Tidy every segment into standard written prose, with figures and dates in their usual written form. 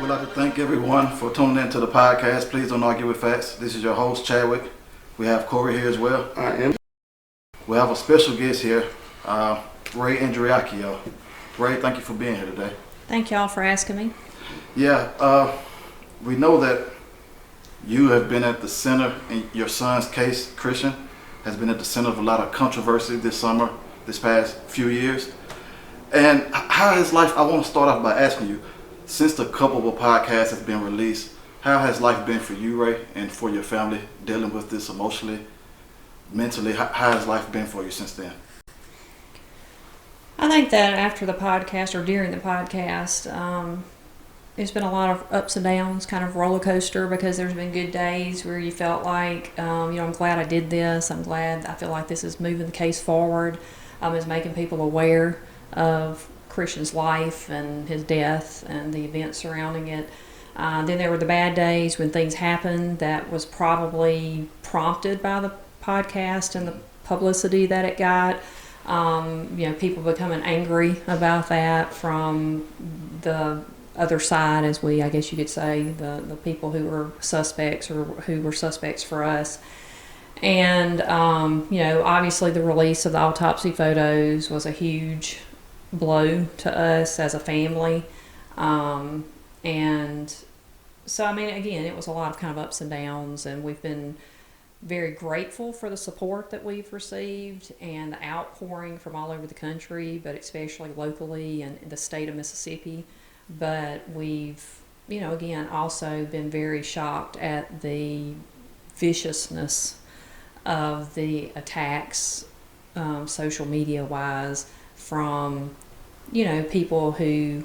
We'd like to thank everyone for tuning in to the podcast. Please don't argue with facts. This is your host, Chadwick. We have Corey here as well. I am. We have a special guest here, Rae Andreacchio. Rae, thank you for being here today. Thank y'all for asking me. Yeah, we know that you have been at the center, in your son's case, Christian, has been at the center of a lot of controversy this past few years. And how has life, I want to start off by asking you, since the Culpable Podcast has been released, how has life been for you, Rae, and for your family, dealing with this emotionally, mentally? How has life been for you since then? I think that after the podcast or during the podcast, there's been a lot of ups and downs, kind of roller coaster, because there's been good days where you felt like, I'm glad I did this. I feel like this is moving the case forward. Is making people aware of Christian's life and his death and the events surrounding it. Then there were the bad days when things happened that was probably prompted by the podcast and the publicity that it got. People becoming angry about that from the other side, I guess you could say, the people who were suspects or who were suspects for us. And, obviously the release of the autopsy photos was a huge blow to us as a family. And so, again, it was a lot of kind of ups and downs, and we've been very grateful for the support that we've received and the outpouring from all over the country, but especially locally and in the state of Mississippi. But we've, again, also been very shocked at the viciousness of the attacks, social media wise, from, people who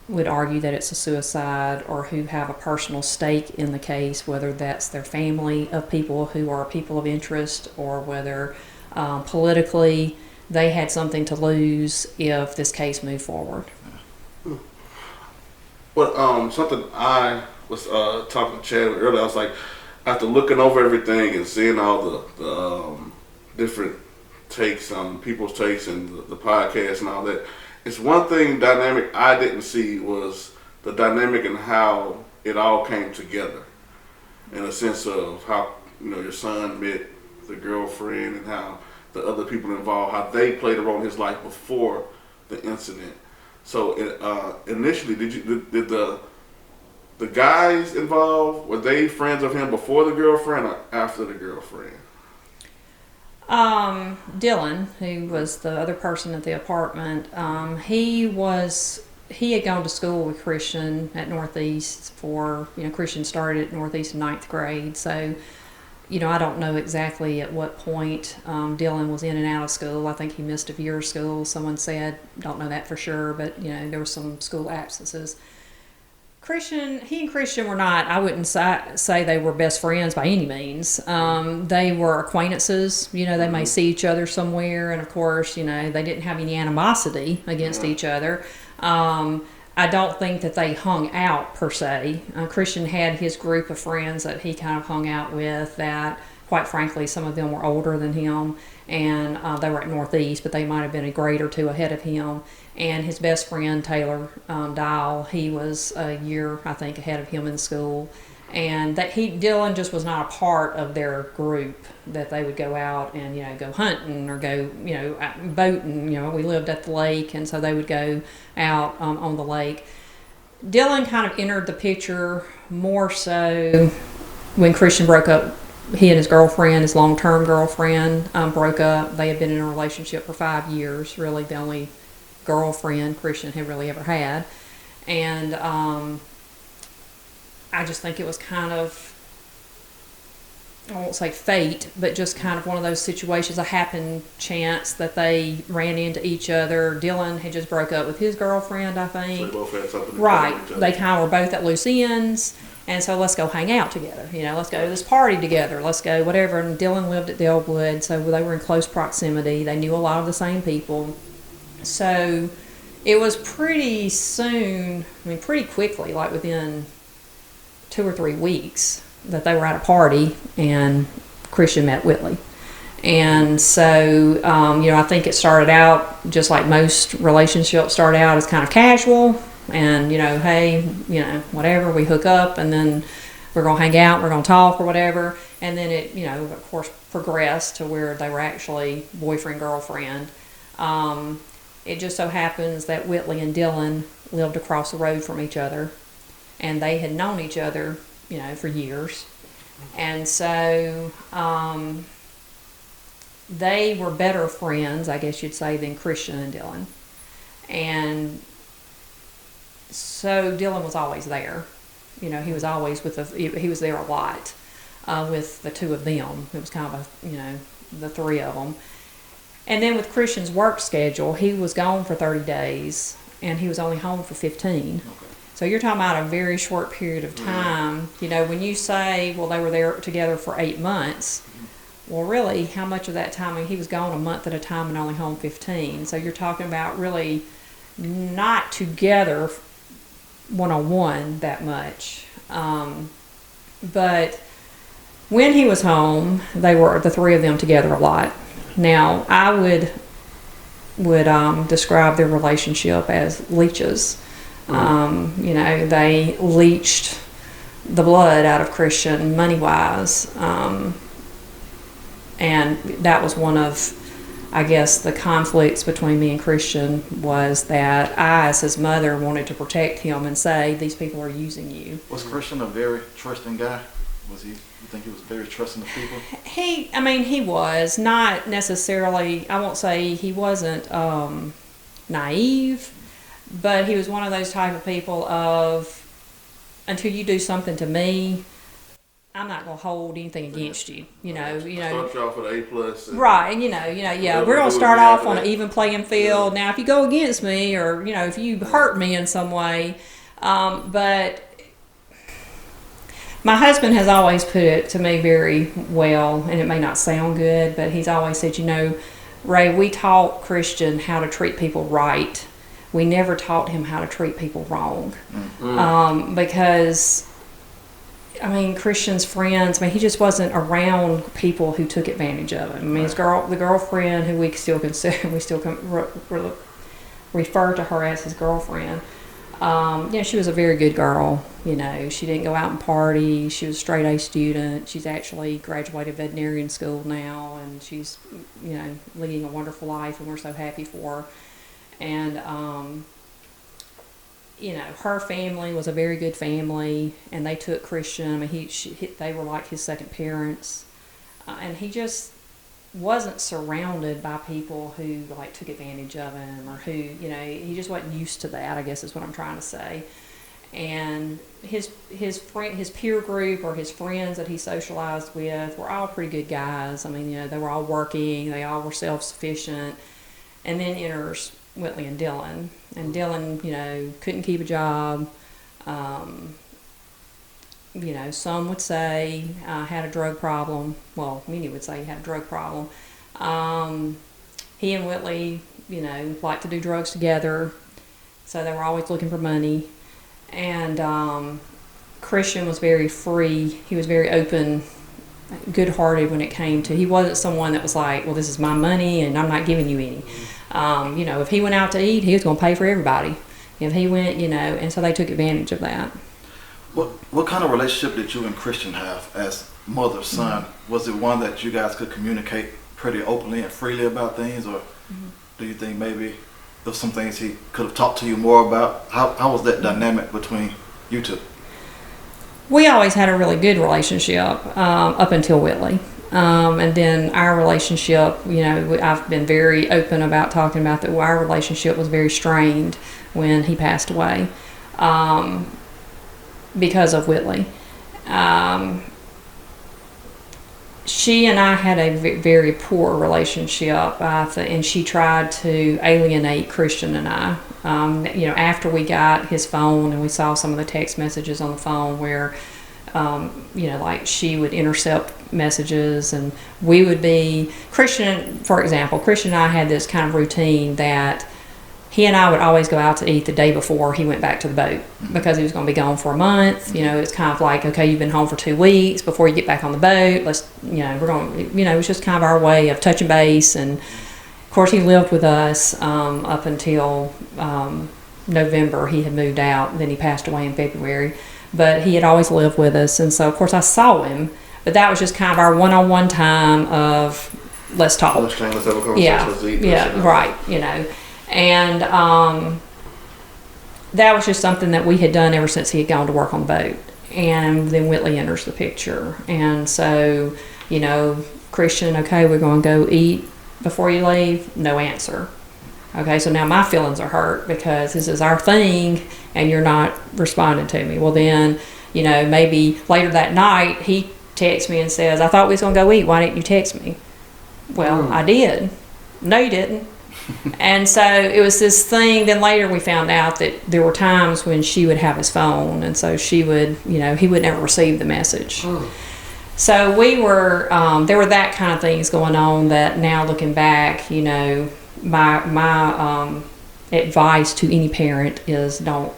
would argue that it's a suicide or who have a personal stake in the case, whether that's their family of people who are people of interest or whether politically they had something to lose if this case moved forward. Well, something I was talking to Chad earlier, I was like, after looking over everything and seeing all the different takes on people's takes and the podcast and all that, it's one thing dynamic I didn't see was the dynamic and how it all came together, in a sense of how your son met the girlfriend and how the other people involved, how they played a role in his life before the incident. So initially, did the guys involved, were they friends of him before the girlfriend or after the girlfriend? Dylan, who was the other person at the apartment, he had gone to school with Christian at Northeast Christian started at Northeast in 9th grade. So, I don't know exactly at what point Dylan was in and out of school. I think he missed a year of school. Someone said, don't know that for sure, but there were some school absences. He and Christian were not, I wouldn't say they were best friends by any means. They were acquaintances. They may see each other somewhere, and of course, they didn't have any animosity against each other. I don't think that they hung out per se. Christian had his group of friends that he kind of hung out with that, quite frankly, some of them were older than him, and they were at Northeast, but they might have been a grade or two ahead of him. And his best friend, Taylor Dial, he was a year, I think, ahead of him in school. And Dylan just was not a part of their group that they would go out and, go hunting or go, boating. We lived at the lake, and so they would go out on the lake. Dylan kind of entered the picture more so when Christian broke up. He and his girlfriend, his long-term girlfriend, broke up. They had been in a relationship for 5 years, really the only girlfriend Christian had really ever had. And I just think it was kind of, I won't say fate, but just kind of one of those situations, a happen chance that they ran into each other. Dylan had just broke up with his girlfriend, I think. So they both had something to right. tell each other. They kind of were both at loose ends. And so let's go hang out together. Let's go to this party together. Let's go whatever. And Dylan lived at Delwood, so they were in close proximity. They knew a lot of the same people. So it was pretty soon, pretty quickly, like within 2 or 3 weeks, that they were at a party and Christian met Whitley. And so, I think it started out just like most relationships start out as kind of casual. And, hey, whatever, we hook up, and then we're going to hang out, we're going to talk or whatever. And then it, of course, progressed to where they were actually boyfriend, girlfriend. It just so happens that Whitley and Dylan lived across the road from each other, and they had known each other, for years. And so they were better friends, I guess you'd say, than Christian and Dylan. And so Dylan was always there. He was always he was there a lot with the two of them. It was kind of the three of them. And then with Christian's work schedule, he was gone for 30 days, and he was only home for 15. Okay. So you're talking about a very short period of time. When you say, well, they were there together for 8 months, well, really, how much of that time? I mean, he was gone a month at a time and only home 15. So you're talking about really not together one-on-one that much. But when he was home, they were, the three of them, together a lot. Now, I would describe their relationship as leeches. They leached the blood out of Christian money-wise. And that was one of, I guess, the conflicts between me and Christian, was that I, as his mother, wanted to protect him and say, these people are using you. Was Christian a very trusting guy? You think he was very trusting of people? He was. Not necessarily, I won't say he wasn't naive, but he was one of those type of people of, until you do something to me, I'm not going to hold anything against you. Start you off with an A+. Right, we're going to start off on an even playing field. Now, if you go against me, or, if you hurt me in some way, but my husband has always put it to me very well, and it may not sound good, but he's always said, Rae, we taught Christian how to treat people right. We never taught him how to treat people wrong. Mm-hmm. Because, Christian's friends, he just wasn't around people who took advantage of him. His the girlfriend, who we still consider, refer to her as his girlfriend. She was a very good girl. She didn't go out and party. She was a straight A student. She's actually graduated veterinarian school now, and she's, leading a wonderful life, and we're so happy for her. And, her family was a very good family, and they took Christian. They were like his second parents. And he just wasn't surrounded by people who took advantage of him, or who, he just wasn't used to that, I guess is what I'm trying to say. And his peer group, or his friends that he socialized with, were all pretty good guys. They were all working, they all were self-sufficient. And then enters Whitley and Dylan. And Dylan, couldn't keep a job. Some would say had a drug problem. Well, many would say he had a drug problem. He and Whitley, liked to do drugs together, so they were always looking for money. And Christian was very free. He was very open, good-hearted when it came to. He wasn't someone that was like, well, this is my money and I'm not giving you any. If he went out to eat, he was going to pay for everybody. If he went, and so they took advantage of that. What kind of relationship did you and Christian have as mother, son? Mm-hmm. Was it one that you guys could communicate pretty openly and freely about things, or do you think maybe there's some things he could have talked to you more about? How was that dynamic between you two? We always had a really good relationship up until Whitley. And then our relationship, I've been very open about talking about that. Our relationship was very strained when he passed away because of Whitley. She and I had a very poor relationship, and she tried to alienate Christian and I. After we got his phone and we saw some of the text messages on the phone where, she would intercept messages, and we would be, Christian, for example, Christian and I had this kind of routine that he and I would always go out to eat the day before he went back to the boat, because he was going to be gone for a month. It's kind of like, okay, you've been home for 2 weeks before you get back on the boat. Let's, we're going, it was just kind of our way of touching base. And of course he lived with us up until, November he had moved out, then he passed away in February. But he had always lived with us, and so of course I saw him. But that was just kind of our one-on-one time of let's talk. Let's have a conversation. Yeah, Let's eat. right. And that was just something that we had done ever since he had gone to work on the boat. And then Whitley enters the picture, and so Christian, okay, we're going to go eat before you leave. No answer. Okay, so now my feelings are hurt because this is our thing and you're not responding to me. Well, then, maybe later that night he texts me and says, I thought we was going to go eat. Why didn't you text me? Well, I did. No, you didn't. And so it was this thing. Then later we found out that there were times when she would have his phone, and so she would, he would never receive the message. So we were, there were that kind of things going on that now looking back, my advice to any parent is don't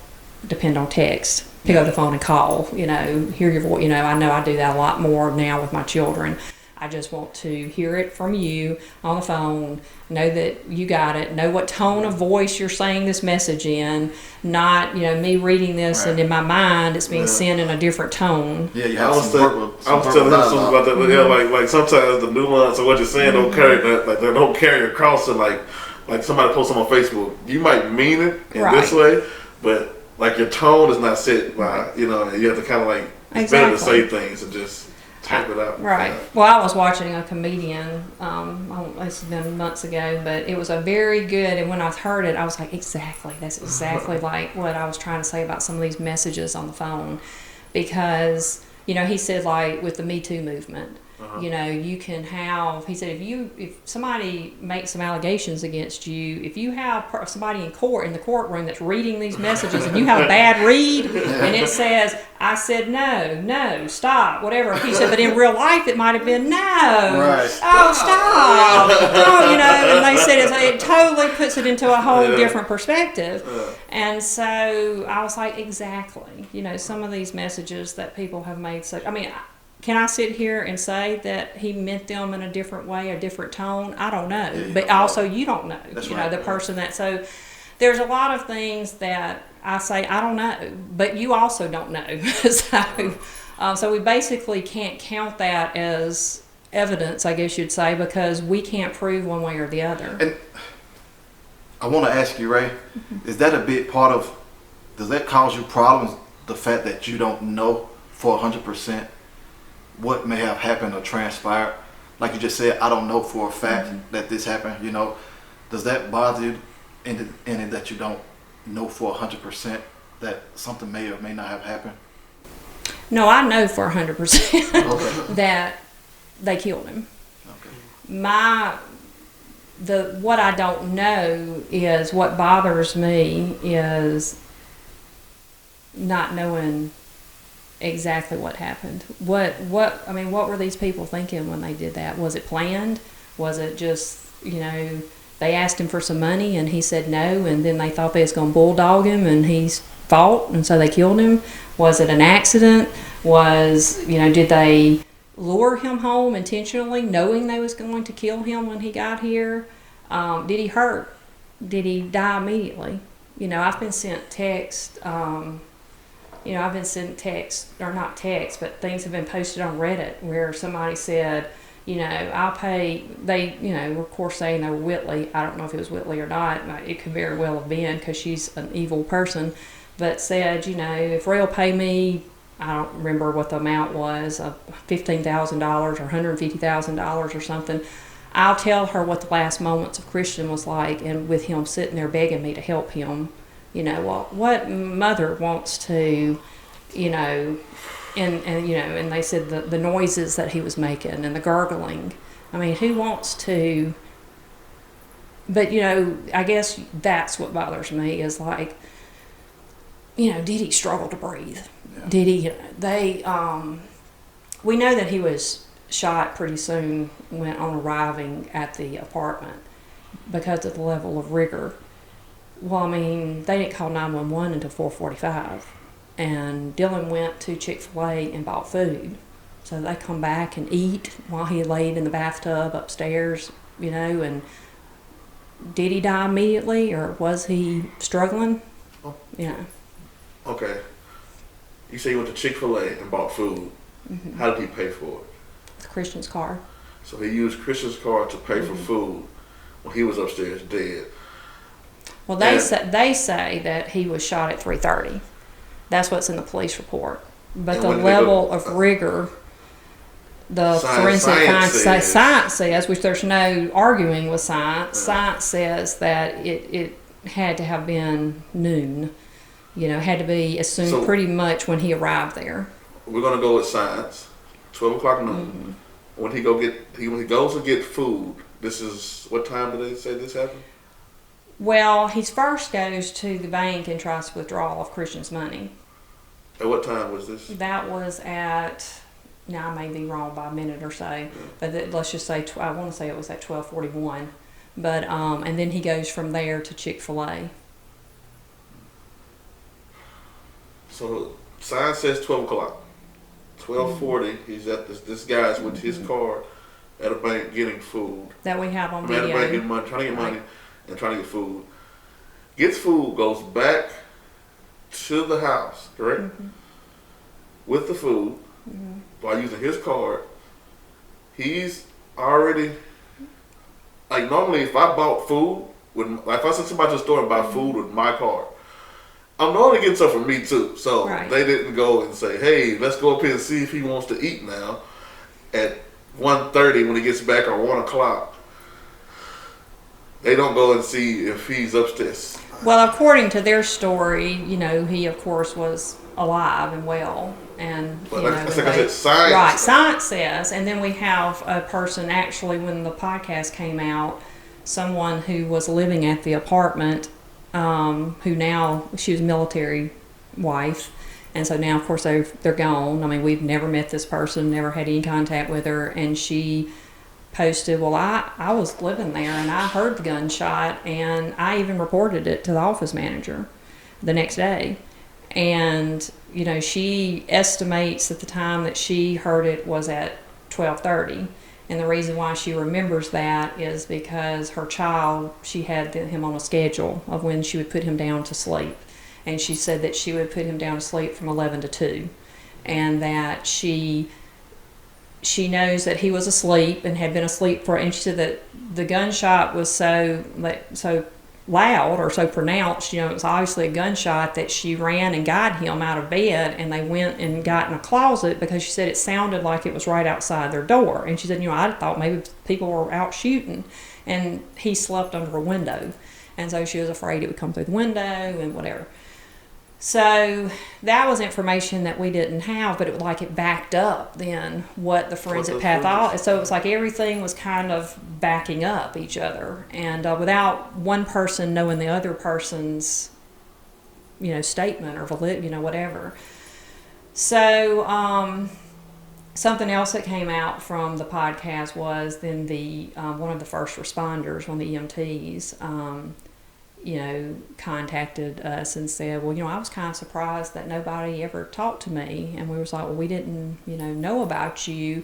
depend on text. Pick up the phone and call, hear your voice. I know I do that a lot more now with my children. I just want to hear it from you on the phone, know that you got it, know what tone of voice you're saying this message in, not, me reading this and in my mind it's being sent in a different tone. Yeah, you I have was telling him something about that. Yeah, like sometimes the nuance of what you're saying don't carry that, like they don't carry across, and like somebody posts something on Facebook, you might mean it in this way, but like your tone is not set by, you have to kind of like, it's better to say things and just type it out. Right. Well, I was watching a comedian, it's been months ago, but it was a very good, and when I heard it, I was like, exactly, that's exactly like what I was trying to say about some of these messages on the phone. Because, he said, like, with the Me Too movement, you can have, he said, if somebody makes some allegations against you, if you have somebody in the courtroom that's reading these messages and you have a bad read and it says, I said no, stop, whatever. He said, but in real life it might have been no. Right. Oh, stop. Oh, and they said it totally puts it into a whole different perspective. And so I was like, exactly. Some of these messages that people have made can I sit here and say that he meant them in a different way, a different tone? I don't know. But also you don't know. That's the person that, so there's a lot of things that I say, I don't know, but you also don't know. So we basically can't count that as evidence, I guess you'd say, because we can't prove one way or the other. And I want to ask you, Rae, is that a big part of, does that cause you problems, the fact that you don't know for 100% what may have happened or transpired? Like you just said, I don't know for a fact that this happened, Does that bother you in it that you don't know for 100% that something may or may not have happened? No, I know for 100% that they killed him. Okay. What I don't know is, what bothers me is not knowing exactly what happened. What were these people thinking when they did that? Was it planned? Was it just, they asked him for some money and he said no, and then they thought they was going to bulldog him and he fought and so they killed him? Was it an accident? Did they lure him home intentionally, knowing they was going to kill him when he got here? Did he hurt? Did he die immediately? I've been sent text, or not text, but things have been posted on Reddit where somebody said, I'll pay, of course saying they were Whitley. I don't know if it was Whitley or not. It could very well have been, because she's an evil person, but said, if Rae will pay me, I don't remember what the amount was, of $15,000 or $150,000 or something, I'll tell her what the last moments of Christian was like, and with him sitting there begging me to help him. What mother wants to, and they said the noises that he was making and the gurgling. Who wants to? But I guess that's what bothers me is, like, did he struggle to breathe? Yeah. Did he? We know that he was shot pretty soon on arriving at the apartment because of the level of rigor. Well, they didn't call 911 until 4:45, and Dylan went to Chick-fil-A and bought food. So they come back and eat while he laid in the bathtub upstairs, and did he die immediately, or was he struggling? Oh. Yeah. Okay. You say you went to Chick-fil-A and bought food. Mm-hmm. How did he pay for it? With Christian's car. So he used Christian's car to pay for food when he was upstairs dead. Well, they say that he was shot at 3:30. That's what's in the police report. But the level of rigor, the forensic science says, which there's no arguing with science. Science says that it had to have been noon. You know, had to be assumed pretty much when he arrived there. We're gonna go with science. 12 o'clock noon. When he goes to get food. This is what time did they say this happened? Well, he first goes to the bank and tries to withdraw all of Christian's money. At what time was this? That was at, now I may be wrong by a minute or so, but let's just say, I want to say it was at 12:41. But, and then he goes from there to Chick-fil-A. So sign says 12 o'clock. 12:40, he's at this guy's with his car at a bank getting food. That we have on At video. a bank getting money, trying to get money and trying to get food. Gets food, goes back to the house, correct? With the food, by using his card. He's already, like normally if I bought food, if I sent somebody to the store and buy food with my card, I'm normally getting stuff from me too. So they didn't go and say, hey, let's go up here and see if he wants to eat now at 1:30 when he gets back or 1 o'clock. They don't go and see if he's upstairs. Well, according to their story, you know, he of course was alive and well, and But you know, like I said, science. right, science says. And then we have a person actually, when the podcast came out, someone who was living at the apartment, who now she was a military wife, and so now of course they're gone. I mean, we've never met this person, never had any contact with her, and she posted, well, I was living there and I heard the gunshot, and I even reported it to the office manager the next day. And you know, she estimates that the time that she heard it was at 12:30, and the reason why she remembers that is because her child, she had him on a schedule of when she would put him down to sleep, and she said that she would put him down to sleep from 11 to 2, and that she knows that he was asleep and had been asleep and she said that the gunshot was so loud or so pronounced, you know, it was obviously a gunshot, that she ran and got him out of bed, and they went and got in a closet because she said it sounded like it was right outside their door. And she said, you know, I thought maybe people were out shooting, and he slept under a window, and so she was afraid it would come through the window and whatever. So that was information that we didn't have, but it backed up then what the forensic pathologist. So it was like everything was kind of backing up each other, and without one person knowing the other person's, you know, statement or whatever. So something else that came out from the podcast was then the one of the first responders, one of the EMTs. You know, contacted us and said, well, you know, I was kind of surprised that nobody ever talked to me. And we was like, well, we didn't, you know about you.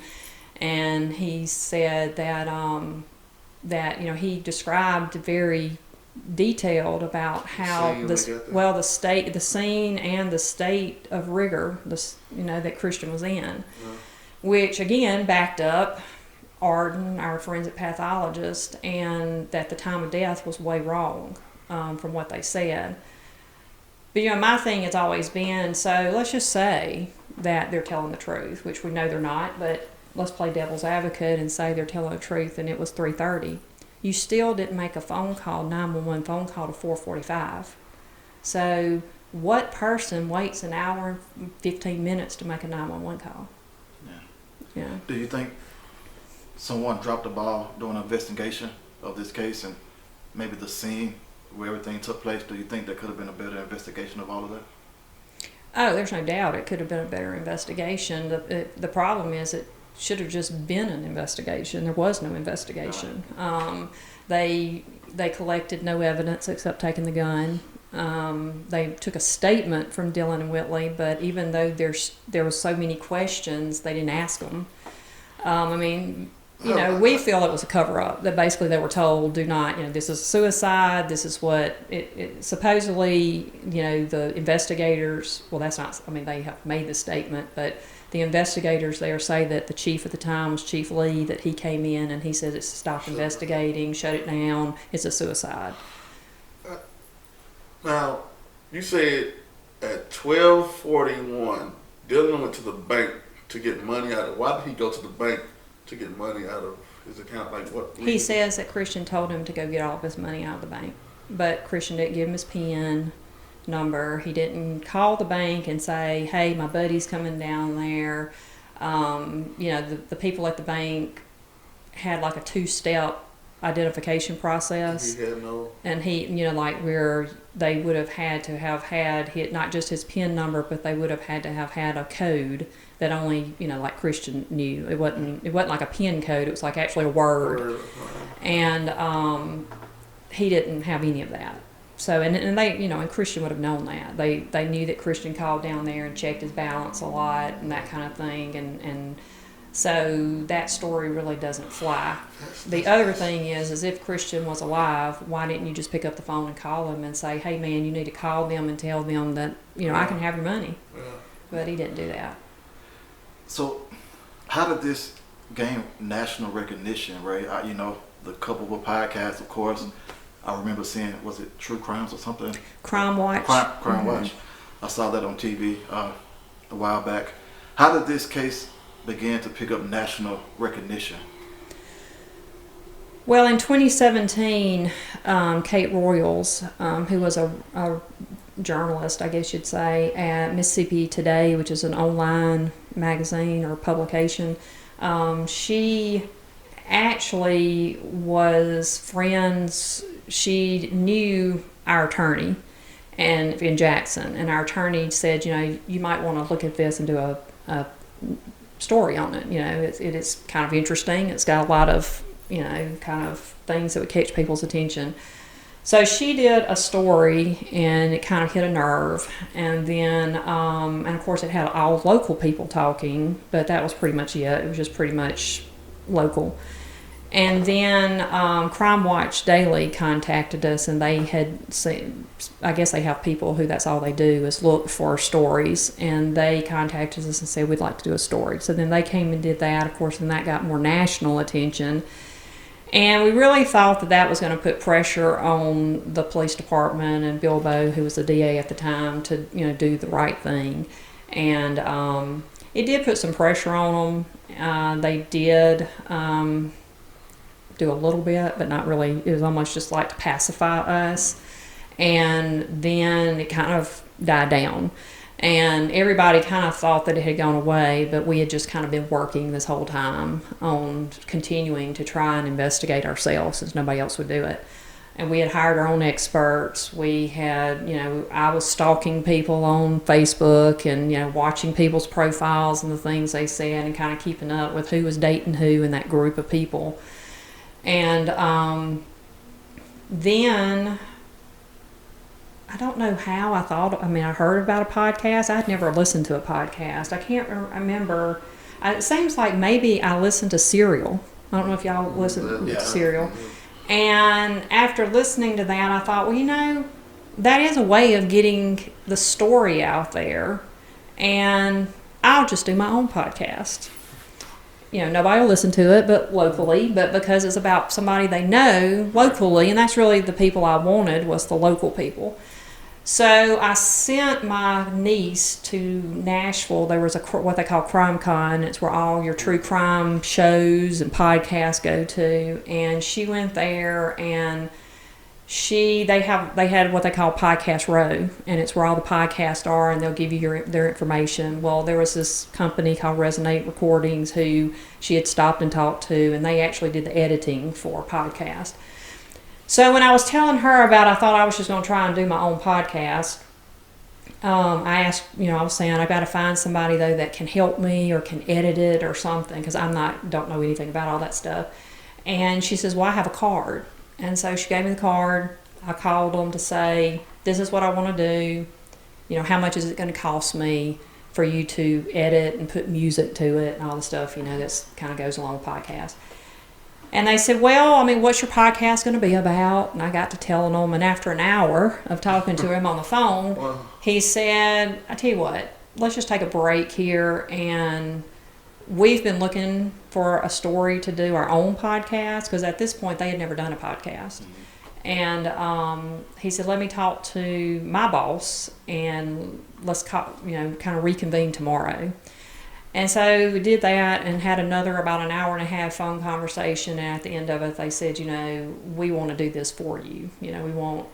And he said that, you know, he described very detailed about how the scene and the state of rigor, you know, that Christian was in, which again backed up Arden, our forensic pathologist, and that the time of death was way wrong. From what they said. But, you know, my thing has always been, so let's just say that they're telling the truth, which we know they're not, but let's play devil's advocate and say they're telling the truth and it was 3:30. You still didn't make a phone call, 911 phone call to 4:45. So what person waits an hour and 15 minutes to make a 911 call? Yeah. Do you think someone dropped the ball during an investigation of this case and maybe the scene where everything took place? Do you think there could have been a better investigation of all of that? Oh, there's no doubt it could have been a better investigation. The problem is it should have just been an investigation. There was no investigation. They collected no evidence except taking the gun. They took a statement from Dylan and Whitley, but even though there was so many questions, they didn't ask them. I mean, we feel it was a cover-up. That basically they were told, do not, this is suicide. This is what it supposedly, the investigators. Well, that's not. I mean, they have made the statement, but the investigators there say that the chief at the time was Chief Lee. That he came in and he said it's stopped investigating, shut it down. It's a suicide. Now, you said at 12:41, Dylan went to the bank to get money out of. Why did he go to the bank to get money out of his account? Like what? He says that Christian told him to go get all of his money out of the bank, but Christian didn't give him his PIN number. He didn't call the bank and say, "Hey, my buddy's coming down there." The people at the bank had like a 2-step identification process. He had no. And he, where they would have had to have had not just his PIN number, but they would have had to have had a code that only, like Christian knew. It wasn't like a PIN code. It was like actually a word. And he didn't have any of that. So, and they, and Christian would have known that. They knew that Christian called down there and checked his balance a lot and that kind of thing. And so that story really doesn't fly. The other thing is if Christian was alive, why didn't you just pick up the phone and call him and say, "Hey man, you need to call them and tell them that, I can have your money." Yeah. But he didn't do that. So how did this gain national recognition, Rae? The Culpable Podcast, of course. I remember seeing, was it True Crimes or something? Crime Watch. Crime Watch. I saw that on TV a while back. How did this case began to pick up national recognition? Well, in 2017, Kate Royals, who was a journalist, I guess you'd say, at Mississippi Today, which is an online magazine or publication, she actually was friends. She knew our attorney in Jackson, and our attorney said, you might want to look at this and do a story on it. It is kind of interesting. It's got a lot of, kind of things that would catch people's attention. So she did a story, and it kind of hit a nerve. And then, and of course, it had all local people talking, but that was pretty much it. It was just pretty much local. And then Crime Watch Daily contacted us, and they had seen, I guess they have people who that's all they do is look for stories, and they contacted us and said, "We'd like to do a story." So then they came and did that, of course, and that got more national attention. And we really thought that was going to put pressure on the police department and Bilbo, who was the DA at the time, to do the right thing. And it did put some pressure on them. They did do a little bit, but not really. It was almost just like to pacify us. And then it kind of died down. And everybody kind of thought that it had gone away, but we had just kind of been working this whole time on continuing to try and investigate ourselves since nobody else would do it. And we had hired our own experts. We had, I was stalking people on Facebook and, watching people's profiles and the things they said and kind of keeping up with who was dating who in that group of people. And then I don't know how I heard about a podcast. I'd never listened to a podcast. I can't remember. It seems like maybe I listened to Serial. I don't know if y'all listen to Serial. And after listening to that, I thought, well, that is a way of getting the story out there. And I'll just do my own podcast. Nobody will listen to it but locally, but because it's about somebody they know locally, and that's really the people I wanted, was the local people. So I sent my niece to Nashville. There was what they call Crime Con. It's where all your true crime shows and podcasts go to. And she went there, and they had what they call Podcast Row, and it's where all the podcasts are, and they'll give you their information. Well, there was this company called Resonate Recordings who she had stopped and talked to, and they actually did the editing for a podcast. So when I was telling her about I thought I was just going to try and do my own podcast, I asked, I was saying, I got to find somebody, though, that can help me or can edit it or something, because don't know anything about all that stuff. And she says, well, I have a card. And so she gave me the card. I called them to say, this is what I want to do. How much is it going to cost me for you to edit and put music to it and all the stuff, that kind of goes along with podcasts. And they said, well, I mean, what's your podcast going to be about? And I got to telling them, and after an hour of talking to him on the phone, Wow. he said, I tell you what, let's just take a break here. And we've been looking for a story to do our own podcast, because at this point they had never done a podcast. And he said, let me talk to my boss and let's kind of reconvene tomorrow. And so we did that and had another about an hour and a half phone conversation. And at the end of it, they said, we want to do this for you. We want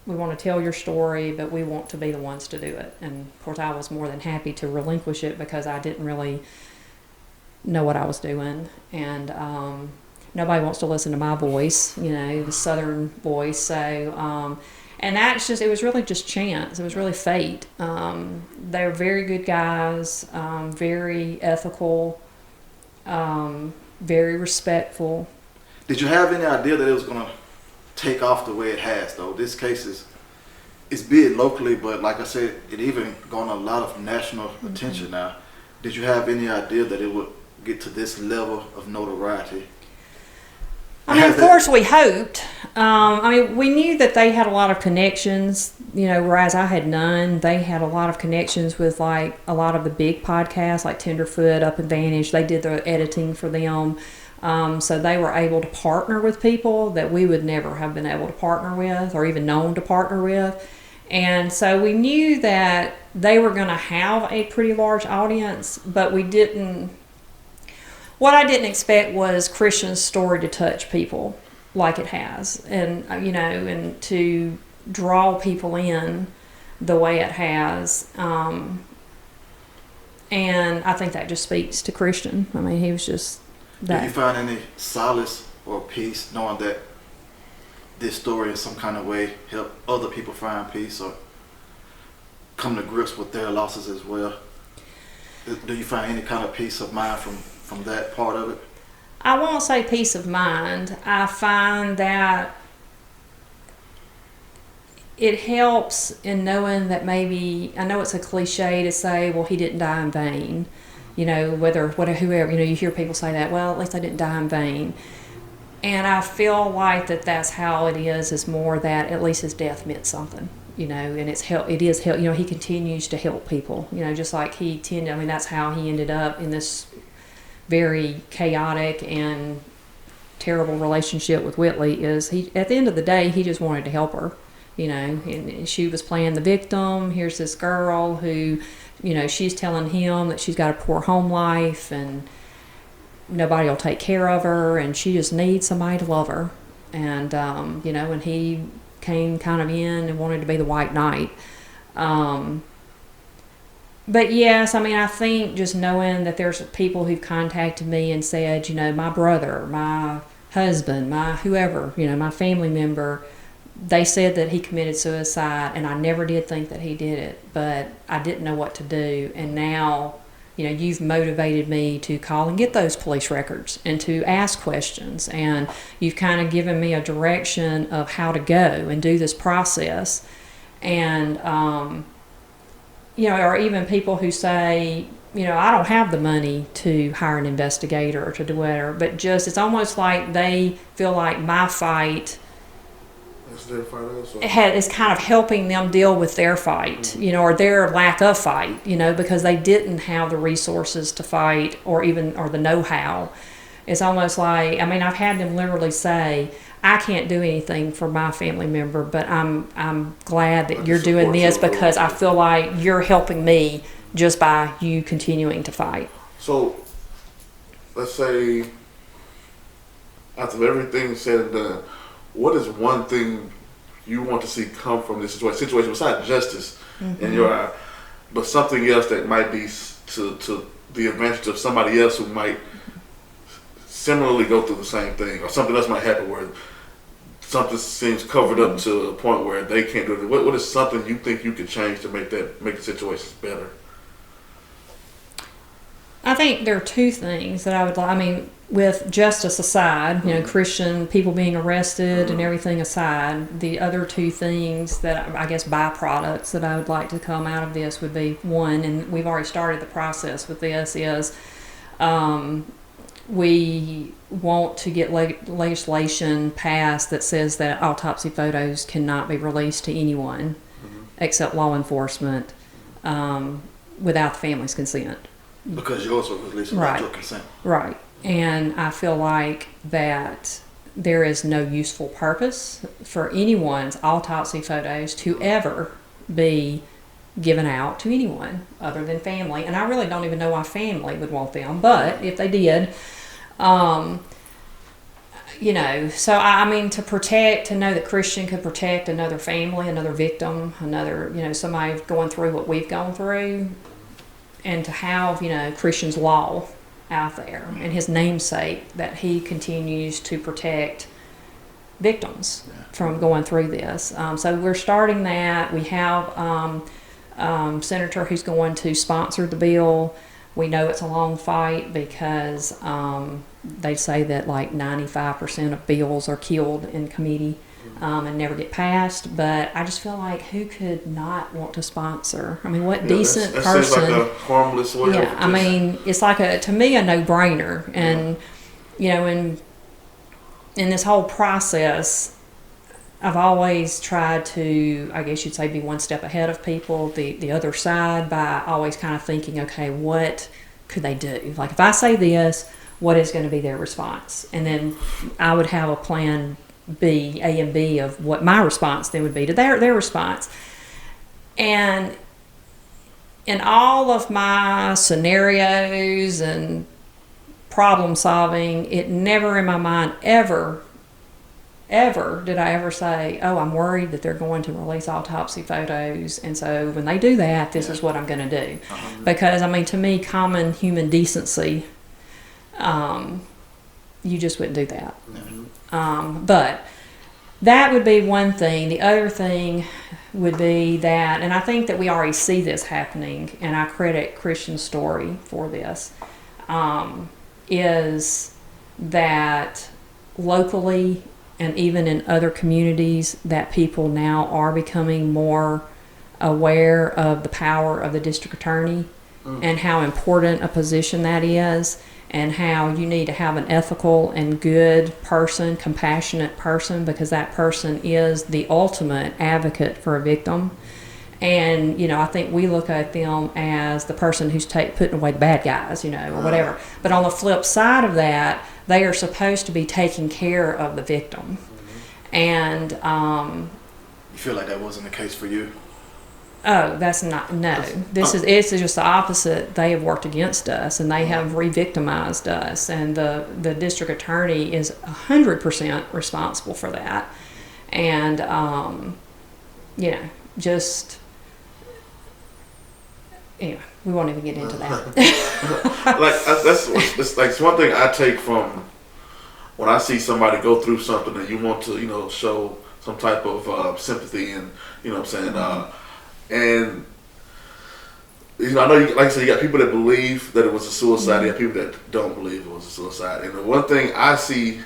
to tell your story, but we want to be the ones to do it. And of course, I was more than happy to relinquish it, because I didn't really know what I was doing. And nobody wants to listen to my voice, the Southern voice. So, and it was really just chance. It was really fate. They were very good guys, very ethical, very respectful. Did you have any idea that it was going to take off the way it has, though? This case is big locally, but like I said, it even gone a lot of national attention now. Did you have any idea that it would get to this level of notoriety? Of course, we hoped. We knew that they had a lot of connections, whereas I had none. They had a lot of connections with, like, a lot of the big podcasts, like Tenderfoot, Up Advantage. They did the editing for them. So they were able to partner with people that we would never have been able to partner with or even known to partner with. And so we knew that they were going to have a pretty large audience, but what I didn't expect was Christian's story to touch people like it has, and and to draw people in the way it has. And I think that just speaks to Christian. He was just that. Did you find any solace or peace knowing that this story in some kind of way helped other people find peace or come to grips with their losses as well? Do you find any kind of peace of mind from that part of it? I won't say peace of mind. I find that it helps in knowing that maybe, I know it's a cliche to say, well, he didn't die in vain. Whoever, you hear people say that, well, at least I didn't die in vain. And I feel like that's how it is more that at least his death meant something, and it is help, he continues to help people, just like that's how he ended up in this very chaotic and terrible relationship with Whitley. Is he, at the end of the day, he just wanted to help her, and she was playing the victim. Here's this girl who, she's telling him that she's got a poor home life and nobody will take care of her, and she just needs somebody to love her. And and he came kind of in and wanted to be the white knight. But yes, I think just knowing that there's people who've contacted me and said, my brother, my husband, my whoever, my family member, they said that he committed suicide, and I never did think that he did it, but I didn't know what to do. And now, you've motivated me to call and get those police records and to ask questions, and you've kind of given me a direction of how to go and do this process. And, or even people who say, I don't have the money to hire an investigator or to do whatever, but it's almost like they feel like my fight is kind of helping them deal with their fight, or their lack of fight, because they didn't have the resources to fight or the know-how. It's almost like, I've had them literally say, I can't do anything for my family member, but I'm glad that you're doing this because I feel like you're helping me just by you continuing to fight. So, let's say, after everything's said and done, what is one thing you want to see come from this situation besides justice in your eye, but something else that might be to the advantage of somebody else who might similarly go through the same thing, or something else might happen where something seems covered up to a point where they can't do it? What is something you think you could change to make the situations better? I think there are two things that I would like. With justice aside, Christian people being arrested and everything aside, the other two things that I guess byproducts that I would like to come out of this would be, one, and we've already started the process with this, is we want to get legislation passed that says that autopsy photos cannot be released to anyone except law enforcement without the family's consent. Because yours was released without your consent. Right. And I feel like that there is no useful purpose for anyone's autopsy photos to ever be given out to anyone other than family. And I really don't even know why family would want them, but if they did, you know, so I mean, to know that Christian could protect another family, another victim, another, you know, somebody going through what we've gone through, and to have, you know, Christian's law out there and his namesake that he continues to protect victims from going through this. So we're starting that. We have senator who's going to sponsor the bill. We know it's a long fight because they say that like 95% of bills are killed in committee and never get passed. But I just feel like who could not want to sponsor? I mean, what decent that person? Seems like a harmless way. Yeah, I mean, it's like to me a no-brainer. And you know, in this whole process, I've always tried to, I guess you'd say, be one step ahead of people, the other side, by always kind of thinking, okay, what could they do? Like, if I say this, what is going to be their response? And then I would have a plan B, A and B, of what my response then would be to their response. And in all of my scenarios and problem solving, it never in my mind ever did I ever say, oh, I'm worried that they're going to release autopsy photos, and so when they do that, this is what I'm going to do. Because, I mean, to me, common human decency, you just wouldn't do that. But that would be one thing. The other thing would be that, and I think that we already see this happening, and I credit Christian's story for this, is that locally and even in other communities, that people now are becoming more aware of the power of the district attorney and how important a position that is, and how you need to have an ethical and good person, compassionate person, because that person is the ultimate advocate for a victim. And, you know, I think we look at them as the person who's putting away the bad guys, you know, or whatever. But on the flip side of that, they are supposed to be taking care of the victim. And you feel like that wasn't the case for you? Oh, that's not, no. It's just the opposite. They have worked against us, and they have re-victimized us. And the district attorney is 100% responsible for that. And, you know, just... Anyway, we won't even get into that. that's like one thing I take from when I see somebody go through something and you want to, you know, show some type of sympathy, and you know what I'm saying, and you know, I know, like I said, you got people that believe that it was a suicide. You got people that don't believe it was a suicide. And the one thing I see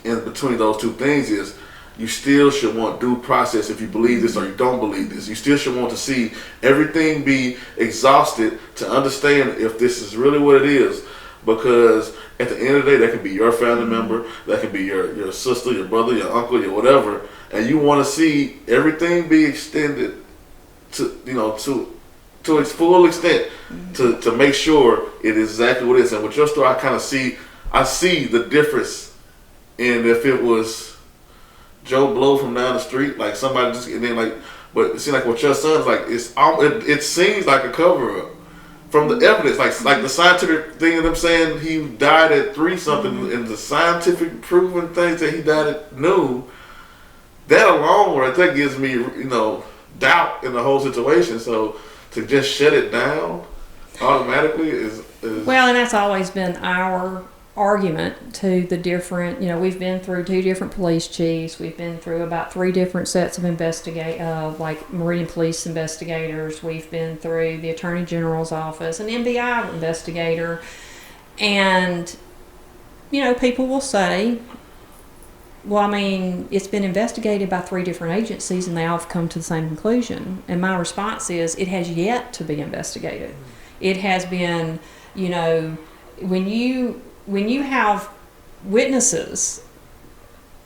in between those two things is, you still should want due process if you believe this or you don't believe this. You still should want to see everything be exhausted to understand if this is really what it is. Because at the end of the day, that can be your family member, that can be your sister, your brother, your uncle, your whatever. And you want to see everything be extended to, you know, to its full extent to make sure it is exactly what it is. And with your story, I see the difference in if it was Joe Blow from down the street, like somebody just, and then like, but it seems like with your son's, like it seems like a cover up from the evidence, like the scientific thing of them saying he died at 3-something, and the scientific proven things that he died at noon. That alone, right there, gives me, you know, doubt in the whole situation. So to just shut it down automatically is well, and that's always been our argument to the different, you know, we've been through 2 different police chiefs, we've been through about 3 different sets of like Meridian police investigators, we've been through the Attorney General's office, an MBI investigator, and, you know, people will say, well, I mean, it's been investigated by 3 different agencies and they all have come to the same conclusion. And my response is, it has yet to be investigated. It has been, you know, when you have witnesses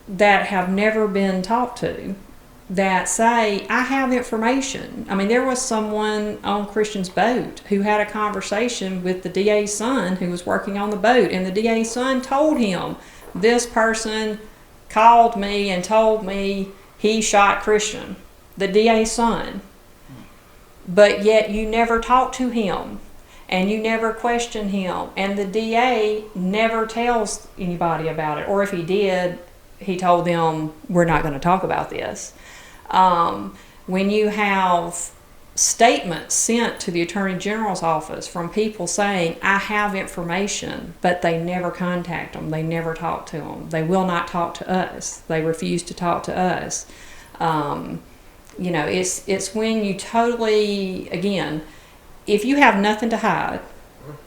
that have never been talked to, that say, I have information. I mean, there was someone on Christian's boat who had a conversation with the DA's son who was working on the boat, and the DA's son told him, this person called me and told me he shot Christian, the DA's son. But yet you never talk to him, and you never question him, and the DA never tells anybody about it. Or if he did, he told them, we're not going to talk about this. When you have statements sent to the Attorney General's office from people saying, I have information, but they never contact them, they never talk to them, they will not talk to us, they refuse to talk to us. It's when you totally, again, if you have nothing to hide,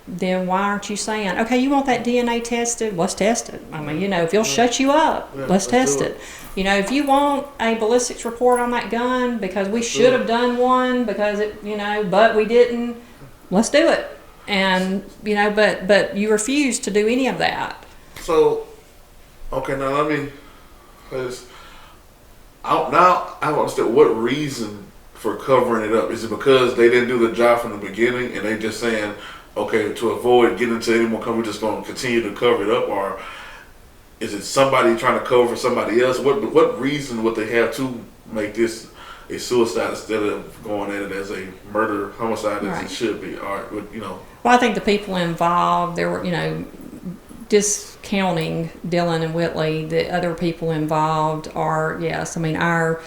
then why aren't you saying, okay, you want that DNA tested? Let's test it. I mean, if it'll shut you up, let's test it. If you want a ballistics report on that gun because we should have done one because but we didn't, let's do it. And, but you refuse to do any of that. So, okay, now let me, because now I understand what reason for covering it up. Is it because they didn't do the job from the beginning and they just saying, okay, to avoid getting into any more cover, we're just going to continue to cover it up? Or is it somebody trying to cover for somebody else? What reason would they have to make this a suicide instead of going at it as a murder, homicide as it should be? Or, Well, I think the people involved, there were, discounting Dylan and Whitley, the other people involved are, yes, I mean, our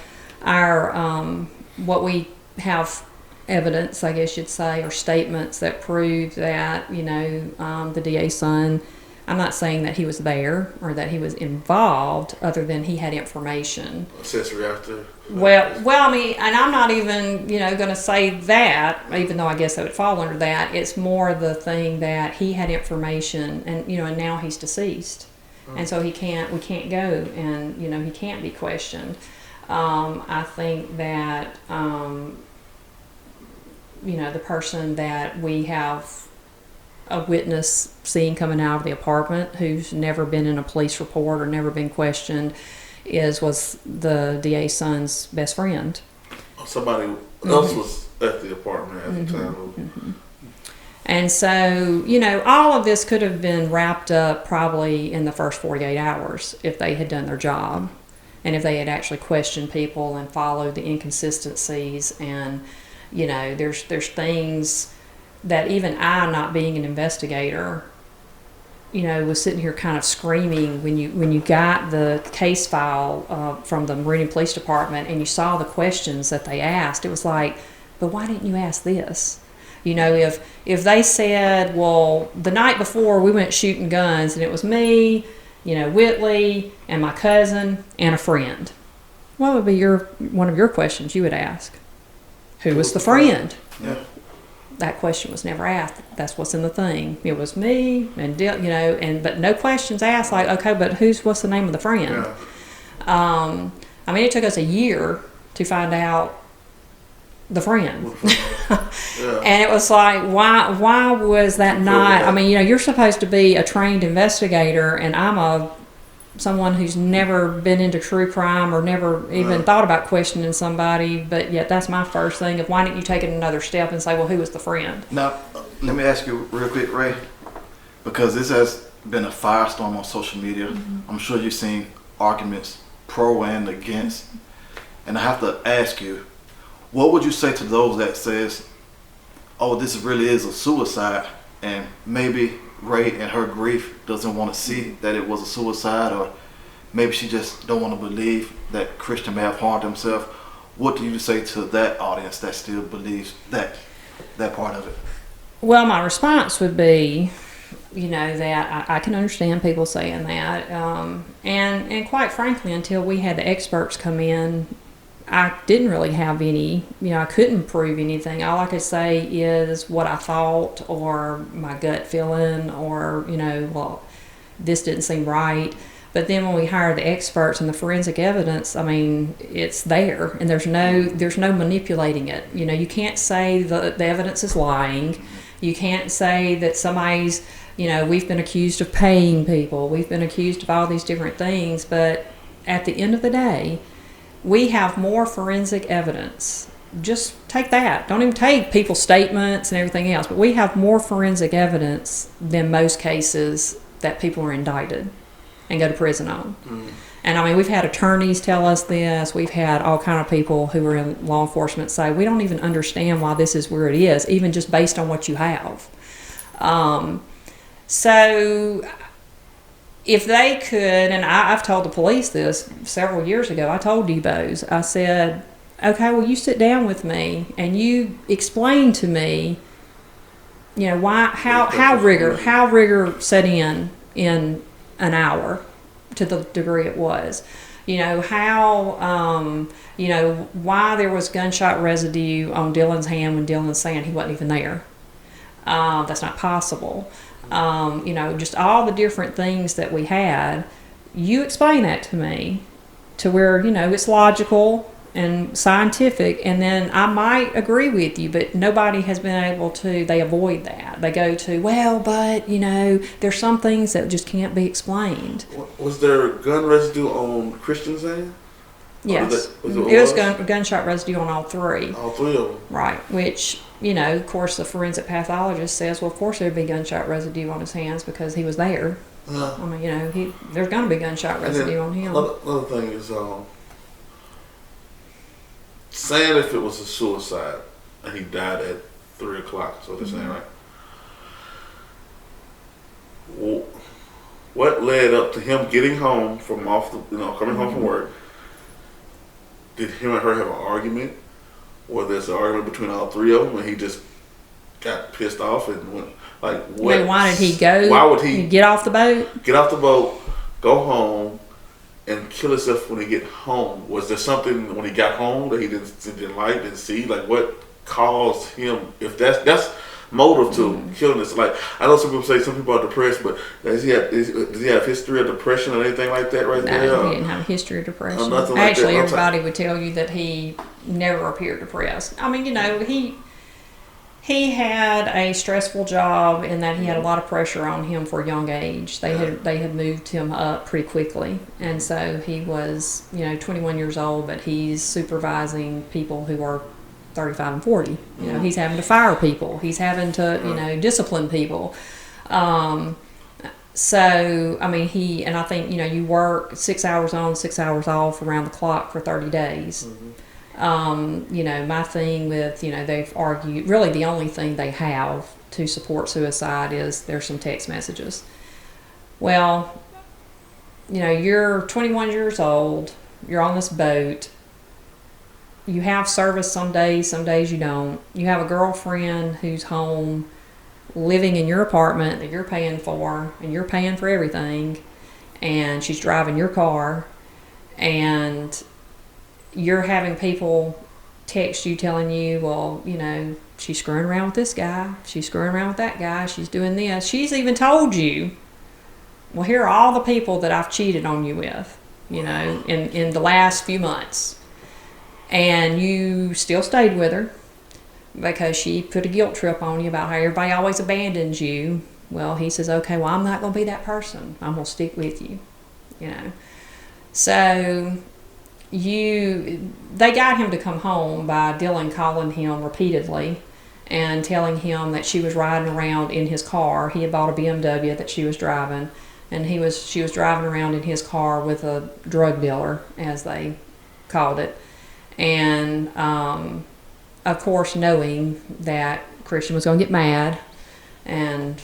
what we have evidence, I guess you'd say, or statements that prove that, the DA's son, I'm not saying that he was there or that he was involved, other than he had information. Accessory after. Well, I mean, and I'm not even, going to say that, even though I guess that would fall under that. It's more the thing that he had information, and and now he's deceased, and so we can't go, and he can't be questioned. I think that the person that we have a witness seen coming out of the apartment who's never been in a police report or never been questioned was the DA's son's best friend. Somebody else was at the apartment at the time. And so, all of this could have been wrapped up probably in the first 48 hours if they had done their job and if they had actually questioned people and followed the inconsistencies. And, there's things that even I, not being an investigator, was sitting here kind of screaming when you got the case file from the Meridian Police Department and you saw the questions that they asked. It was like, but why didn't you ask this? If they said, well, the night before we went shooting guns and it was me, Whitley and my cousin and a friend, what would be one of your questions you would ask? Who was the friend? Yeah. That question was never asked. That's what's in the thing. It was me and but no questions asked like, okay, but what's the name of the friend? Yeah. It took us a year to find out the friend. Yeah. And it was like, why was that not? You're supposed to be a trained investigator, and I'm someone who's never been into true crime or never even thought about questioning somebody, but yet that's my first thing of why didn't you take it another step and say, well, who was the friend? Now, let me ask you real quick, Rae, because this has been a firestorm on social media. Mm-hmm. I'm sure you've seen arguments pro and against, and I have to ask you, what would you say to those that says, oh, this really is a suicide, and maybe Rae in her grief doesn't want to see that it was a suicide, or maybe she just don't want to believe that Christian may have harmed himself? What do you say to that audience that still believes that part of it? Well, my response would be, that I can understand people saying that, and quite frankly, until we had the experts come in, I didn't really have any, I couldn't prove anything. All I could say is what I thought or my gut feeling or, well, this didn't seem right. But then when we hired the experts and the forensic evidence, it's there and there's no manipulating it. You can't say the evidence is lying. You can't say that somebody's We've been accused of paying people. We've been accused of all these different things. But at the end of the day, we have more forensic evidence. Just take that. Don't even take people's statements and everything else. But we have more forensic evidence than most cases that people are indicted and go to prison on. And I mean, we've had attorneys tell us this. We've had all kind of people who are in law enforcement say, we don't even understand why this is where it is, even just based on what you have. So if they could, and I've told the police this several years ago, I told DBOs, I said, okay, well, you sit down with me and you explain to me, how rigor set in an hour to the degree it was. Why there was gunshot residue on Dylan's hand when Dylan's saying he wasn't even there. That's not possible. Just all the different things that we had. You explain that to me to where, it's logical and scientific, and then I might agree with you, but nobody has been able to. They avoid that. They go to, but there's some things that just can't be explained. Was there gun residue on Christian's hand? Yes, it was gunshot residue on all three. All three of them. Right, which of course the forensic pathologist says, well, of course there'd be gunshot residue on his hands because he was there. I mean, there's going to be gunshot residue on him. Another thing is, saying if it was a suicide and he died at 3 o'clock, that's what they're saying, right? Well, what led up to him getting home from coming home from work? Did him and her have an argument? Or there's an argument between all three of them and he just got pissed off and went, what? Why did he go? Why would he get off the boat? Get off the boat, go home, and kill himself when he get home? Was there something when he got home that he didn't like, didn't see? What caused him? If that's motive to killing this, I know some people say some people are depressed, but does he have history of depression or anything like that? Right there? No, he didn't have a history of depression. Nothing Actually, like everybody would tell you that he never appeared depressed. I mean, he had a stressful job in that he had a lot of pressure on him for a young age. They had moved him up pretty quickly, and so he was 21 years old, but he's supervising people who are 35 and 40. He's having to fire people. He's having to discipline people. So I mean, and I think you work 6 hours on, 6 hours off around the clock for 30 days. My thing with, they've argued, really the only thing they have to support suicide is there's some text messages. Well, you're 21 years old, you're on this boat, you have service some days you don't. You have a girlfriend who's home living in your apartment that you're paying for, and you're paying for everything, and she's driving your car, and you're having people text you telling you, well, she's screwing around with this guy, she's screwing around with that guy, she's doing this. She's even told you, well, here are all the people that I've cheated on you with, in the last few months. And you still stayed with her because she put a guilt trip on you about how everybody always abandons you. Well, he says, okay, well, I'm not going to be that person. I'm going to stick with you, So they got him to come home by Dylan calling him repeatedly and telling him that she was riding around in his car. He had bought a BMW that she was driving, and she was driving around in his car with a drug dealer, as they called it. And of course, knowing that Christian was going to get mad, and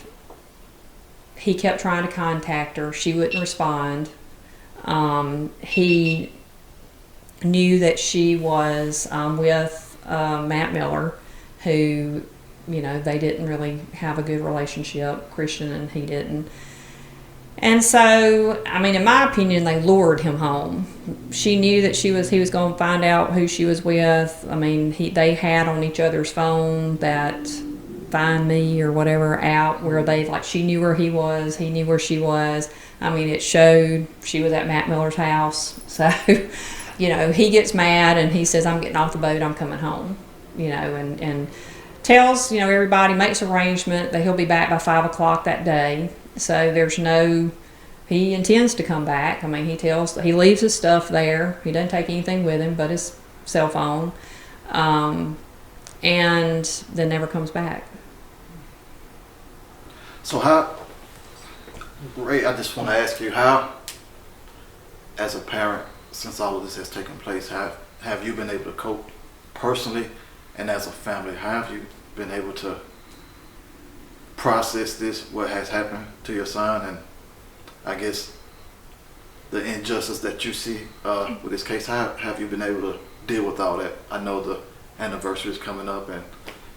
he kept trying to contact her. She wouldn't respond. He knew that she was with Matt Miller, who, they didn't really have a good relationship, Christian and he didn't. And so, I mean, in my opinion, they lured him home. She knew that he was going to find out who she was with. I mean, they had on each other's phone that Find Me or whatever out where she knew where he was, he knew where she was. I mean, it showed she was at Matt Miller's house. So, he gets mad and he says, I'm getting off the boat, I'm coming home. And tells, everybody, makes arrangement that he'll be back by 5 o'clock that day. So he intends to come back. I mean, he leaves his stuff there. He doesn't take anything with him but his cell phone. And then never comes back. So Rae, I just want to ask you, how, as a parent, since all of this has taken place, have you been able to cope personally, and as a family, how have you been able to process this, what has happened to your son, and I guess the injustice that you see with this case? How have you been able to deal with all that? I know the anniversary is coming up, and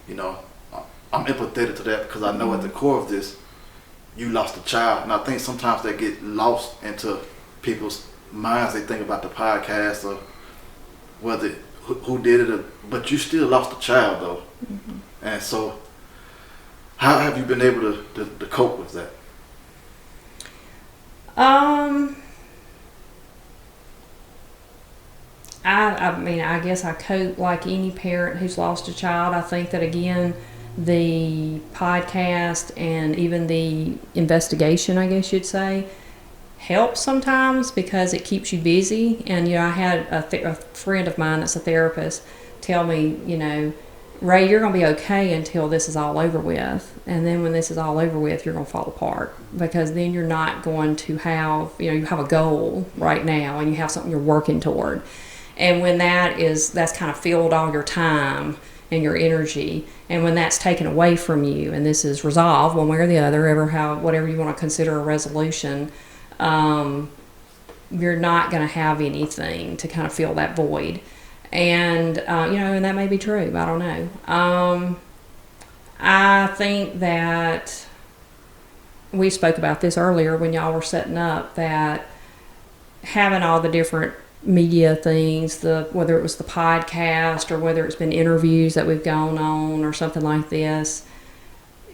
I'm empathetic to that because I know at the core of this, you lost a child, and I think sometimes they get lost into people's minds. They think about the podcast or whether who did it, but you still lost a child though. Mm-hmm. And so, how have you been able to cope with that? I mean, I guess I cope like any parent who's lost a child. I think that, again, the podcast and even the investigation, I guess you'd say, helps sometimes because it keeps you busy. And, I had a friend of mine that's a therapist tell me, Rae, you're going to be okay until this is all over with. And then when this is all over with, you're going to fall apart, because then you're not going to have, you have a goal right now and you have something you're working toward. And when that's kind of filled all your time and your energy, and when that's taken away from you and this is resolved one way or the other, whatever you want to consider a resolution, you're not going to have anything to kind of fill that void. And, and that may be true. I don't know. I think that we spoke about this earlier when y'all were setting up, that having all the different media things, whether it was the podcast or whether it's been interviews that we've gone on or something like this,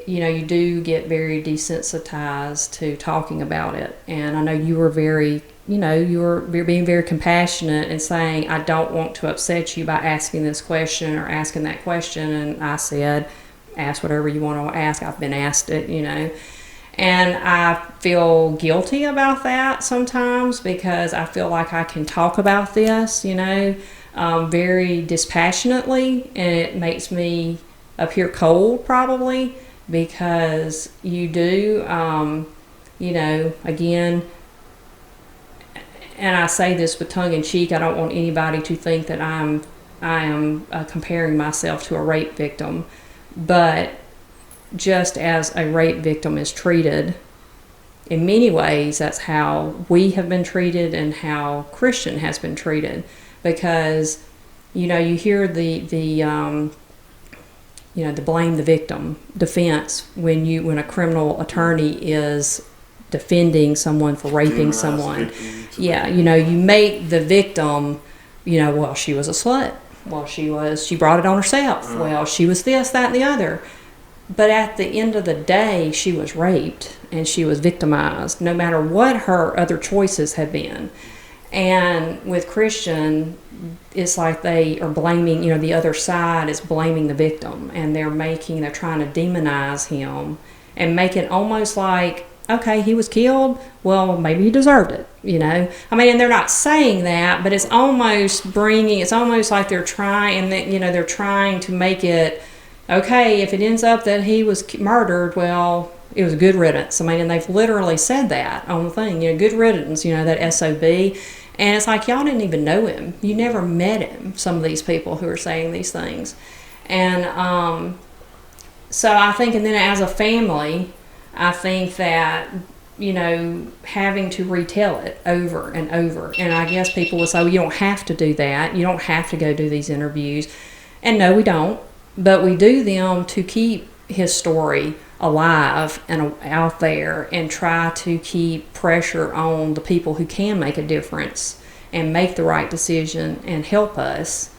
you do get very desensitized to talking about it. And I know you were being very compassionate and saying, I don't want to upset you by asking this question or asking that question. And I said, ask whatever you want to ask. I've been asked it, And I feel guilty about that sometimes, because I feel like I can talk about this, very dispassionately, and it makes me appear cold probably, because you do, again, and I say this with tongue in cheek, I don't want anybody to think that I am comparing myself to a rape victim, but just as a rape victim is treated, in many ways, that's how we have been treated and how Christian has been treated. Because, you hear the blame the victim defense when a criminal attorney is defending someone for raping someone. Yeah, you make the victim, well, she was a slut. Well, she brought it on herself. Well, she was this, that, and the other. But at the end of the day, she was raped and she was victimized, no matter what her other choices had been. And with Christian, it's like they are blaming, the other side is blaming the victim, and they're trying to demonize him and make it almost like, okay, he was killed, well, maybe he deserved it, I mean, and they're not saying that, but it's almost like they're trying, they're trying to make it, okay, if it ends up that he was murdered, well, it was good riddance. I mean, and they've literally said that on the thing, good riddance, that SOB. And it's like, y'all didn't even know him. You never met him, some of these people who are saying these things. And so I think, and then as a family, I think that, having to retell it over and over. And I guess people will say, well, you don't have to do that. You don't have to go do these interviews. And no, we don't. But we do them to keep his story alive and out there, and try to keep pressure on the people who can make a difference and make the right decision and help us.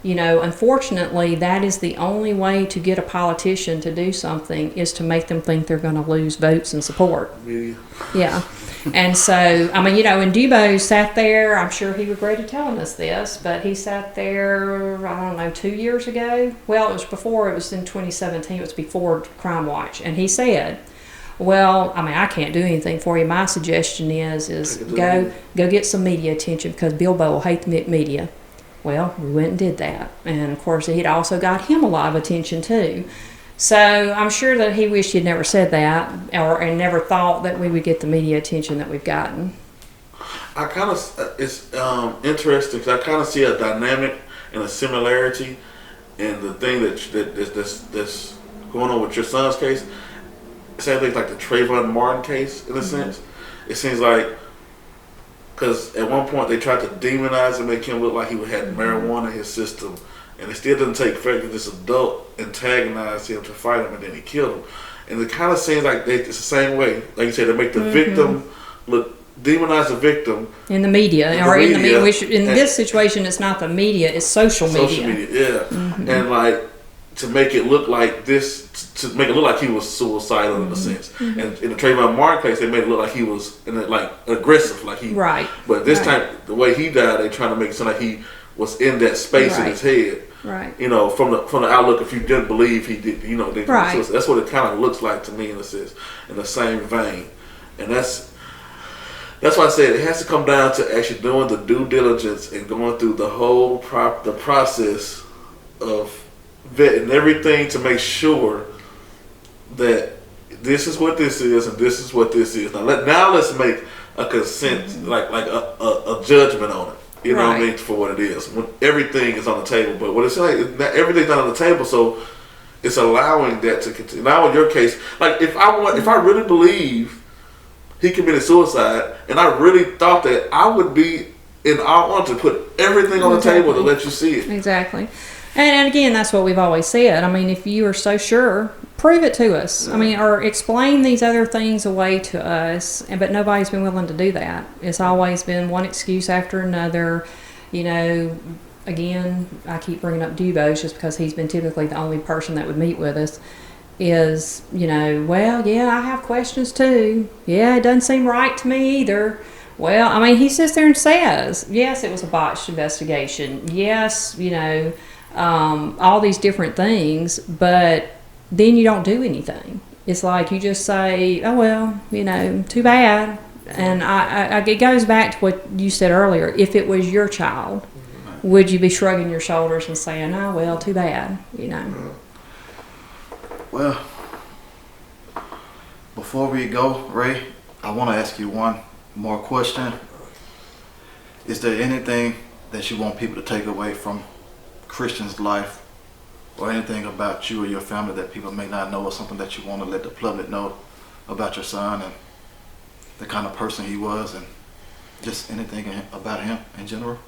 Unfortunately, that is the only way to get a politician to do something, is to make them think they're going to lose votes and support. Yeah. And so, and Dubose sat there, I'm sure he regretted telling us this, but he sat there, 2 years ago. Well, it was in 2017, it was before Crime Watch. And he said, well, I can't do anything for you. My suggestion is go get some media attention, because Bilbo will hate the media. Well, we went and did that. And of course, it also got him a lot of attention too. So I'm sure that he wished he'd never said that, and never thought that we would get the media attention that we've gotten. I kind of, it's interesting, because I kind of see a dynamic and a similarity in the thing that's going on with your son's case. Same thing like the Trayvon Martin case, in a sense. It seems like, because at one point they tried to demonize and make him look like he had marijuana in his system, and it still didn't take effect that this adult antagonized him to fight him, and then he killed him. And it kind of seems like it's the same way. Like you said, they make the victim demonize the victim in the media, which in this situation, it's not the media; it's social media. Social media, yeah, and to make it look like this, to make it look like he was suicidal in a sense. And in the Trayvon Martin case, they made it look like he was aggressive, right. But this time, the way he died, they trying to make it sound like he was in that space in his head. Right. From the outlook, if you didn't believe he did, right. That's what it kind of looks like to me, in a sense, in the same vein. And that's why I said it has to come down to actually doing the due diligence and going through the whole the process of vetting everything to make sure that this is what this is and this is what this is. Now let's make a consent, like a judgment on it. You know what I mean, for what it is. When everything is on the table, but what it's like, everything's not on the table, so it's allowing that to continue. Now in your case, like if I really believe he committed suicide, and I really thought that, I would be I want to put everything on the table to let you see it. Exactly. And again, that's what we've always said. If you are so sure, prove it to us. Or explain these other things away to us. But nobody's been willing to do that. It's always been one excuse after another. Again, I keep bringing up Dubose just because he's been typically the only person that would meet with us. Is, well, yeah, I have questions too. Yeah, it doesn't seem right to me either. Well, he sits there and says, yes, it was a botched investigation. Yes, all these different things, but then you don't do anything. It's like you just say, oh, well, too bad. And it goes back to what you said earlier. If it was your child, would you be shrugging your shoulders and saying, oh, well, too bad, Well, before we go, Rae, I want to ask you one more question. Is there anything that you want people to take away from Christian's life, or anything about you or your family that people may not know, or something that you want to let the public know about your son and the kind of person he was, and just anything about him in general?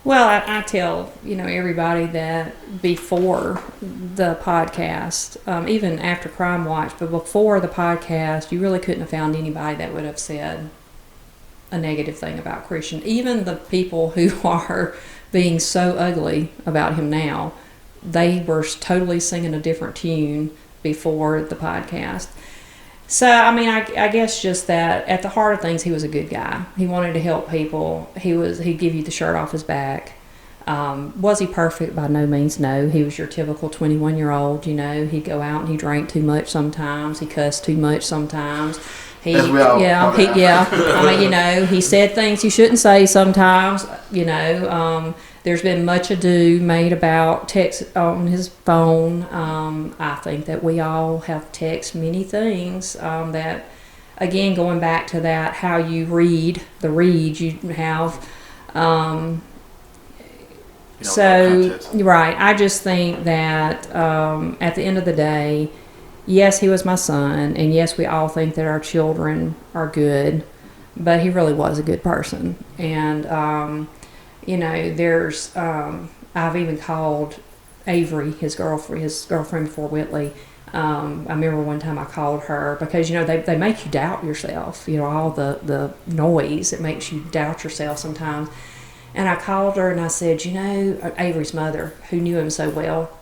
Well, I tell everybody that before the podcast, even after Crime Watch, but before the podcast, you really couldn't have found anybody that would have said a negative thing about Christian. Even the people who are being so ugly about him now, they were totally singing a different tune before the podcast. So, I guess just that at the heart of things, he was a good guy. He wanted to help people. He'd give you the shirt off his back. Was he perfect? By no means, no. He was your typical 21-year-old, He'd go out and he drank too much sometimes. He cussed too much sometimes. He said things he shouldn't say sometimes, There's been much ado made about text on his phone. I think that we all have texted many things that, again, going back to that, how you read the read you have. Right. I just think that at the end of the day, yes, he was my son, and yes, we all think that our children are good, but he really was a good person. And there's I've even called Avery, his girlfriend before Whitley. I remember one time I called her because they make you doubt yourself. All the noise, it makes you doubt yourself sometimes. And I called her and I said, you know, Avery's mother, who knew him so well,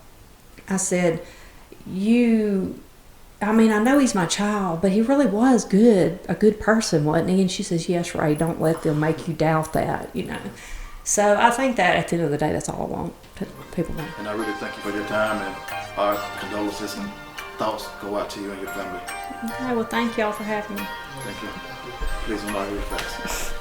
I said, I know he's my child, but he really was a good person, wasn't he? And she says, yes, Rae, don't let them make you doubt that, you know. So I think that at the end of the day, that's all I want people want. And I really thank you for your time, and our condolences and thoughts go out to you and your family. Okay, well, thank y'all for having me. Thank you. Please don't argue with facts.